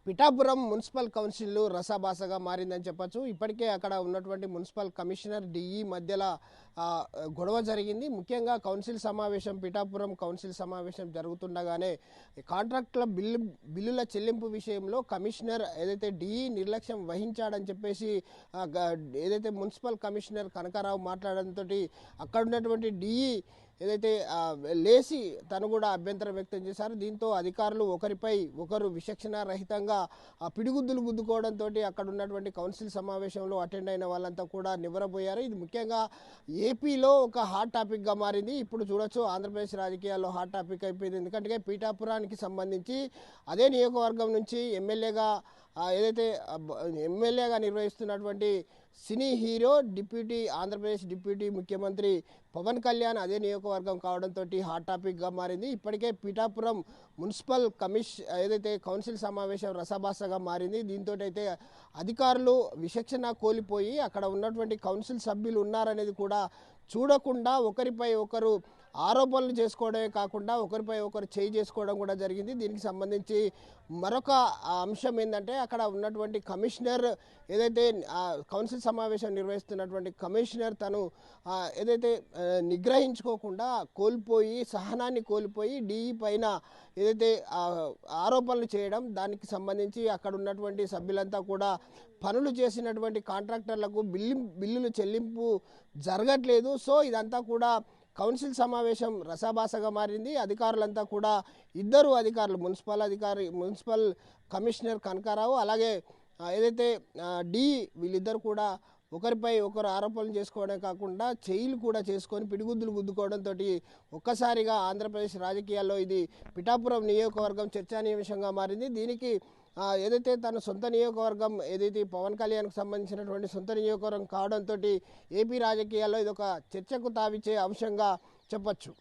Pithapuram municipal council రసాభాసగా మారిందని చెప్పొచ్చు. ఇప్పటికే అక్కడ ఉన్నటువంటి మున్సిపల్ కమిషనర్ డిఈ మధ్యలో గొడవ జరిగింది. ముఖ్యంగా కౌన్సిల్ సమావేశం పిఠాపురం కౌన్సిల్ సమావేశం జరుగుతుండగానే కాంట్రాక్టుల బిల్లుల చెల్లింపు విషయంలో కమిషనర్ ఏదైతే డిఈ నిర్లక్ష్యం వహించాడని చెప్పేసి ఏదైతే మున్సిపల్ కమిషనర్ కనకారావు మాట్లాడడంతో అక్కడ ఉన్నటువంటి డిఈ ఏదైతే లేసి తను కూడా అభ్యంతరం వ్యక్తం చేశారు. దీంతో అధికారులు ఒకరిపై ఒకరు విచక్షణ రహితంగా పిడిగుద్దులు గుద్దుకోవడంతో అక్కడ ఉన్నటువంటి కౌన్సిల్ సమావేశంలో అటెండ్ అయిన వాళ్ళంతా కూడా నివ్వరపోయారు. ఇది ముఖ్యంగా ఏపీలో ఒక హాట్ టాపిక్గా మారింది. ఇప్పుడు చూడొచ్చు ఆంధ్రప్రదేశ్ రాజకీయాల్లో హాట్ టాపిక్ అయిపోయింది. ఎందుకంటే పీఠాపురానికి సంబంధించి అదే నియోజకవర్గం నుంచి ఎమ్మెల్యేగా నిర్వహిస్తున్నటువంటి సినీ హీరో ఆంధ్రప్రదేశ్ డిప్యూటీ ముఖ్యమంత్రి పవన్ కళ్యాణ్ అదే నియోజకవర్గం కావడంతో హాట్ టాపిక్గా మారింది. ఇప్పటికే పిఠాపురం మున్సిపల్ కౌన్సిల్ సమావేశం రసాభాసగా మారింది. దీంతో అయితే అధికారులు విచక్షణ కోల్పోయి అక్కడ ఉన్నటువంటి కౌన్సిల్ సభ్యులు ఉన్నారనేది కూడా చూడకుండా ఒకరిపై ఒకరు ఆరోపణలు చేసుకోవడమే కాకుండా ఒకరిపై ఒకరు చేయి చేసుకోవడం కూడా జరిగింది. దీనికి సంబంధించి మరొక అంశం ఏంటంటే అక్కడ ఉన్నటువంటి కమిషనర్ ఏదైతే కౌన్సిల్ సమావేశం నిర్వహిస్తున్నటువంటి కమిషనర్ తను నిగ్రహించుకోకుండా సహనాన్ని కోల్పోయి డిఈ పైన ఏదైతే ఆరోపణలు చేయడం, దానికి సంబంధించి అక్కడ ఉన్నటువంటి సభ్యులంతా కూడా పనులు చేసినటువంటి కాంట్రాక్టర్లకు బిల్లులు చెల్లింపు జరగట్లేదు. సో ఇదంతా కూడా కౌన్సిల్ సమావేశం రసాభాసగా మారింది. అధికారులంతా కూడా ఇద్దరు అధికారులు మున్సిపల్ కమిషనర్ కనకారావు అలాగే ఏదైతే వీళ్ళిద్దరు కూడా ఒకరిపై ఒకరు ఆరోపణలు చేసుకోవడం కాకుండా చేయిలు కూడా చేసుకొని పిడిగుద్దులు గుద్దుకోవడంతో ఒక్కసారిగా ఆంధ్రప్రదేశ్ రాజకీయాల్లో ఇది పిఠాపురం నియోజకవర్గం చర్చానీయాంశంగా మారింది. దీనికి ఏదైతే తన సొంత నియోజకవర్గం పవన్ కళ్యాణ్కు సంబంధించినటువంటి సొంత నియోజకవర్గం కావడంతో ఏపీ రాజకీయాల్లో ఇది ఒక చర్చకు తావిచ్చే అంశంగా చెప్పచ్చు.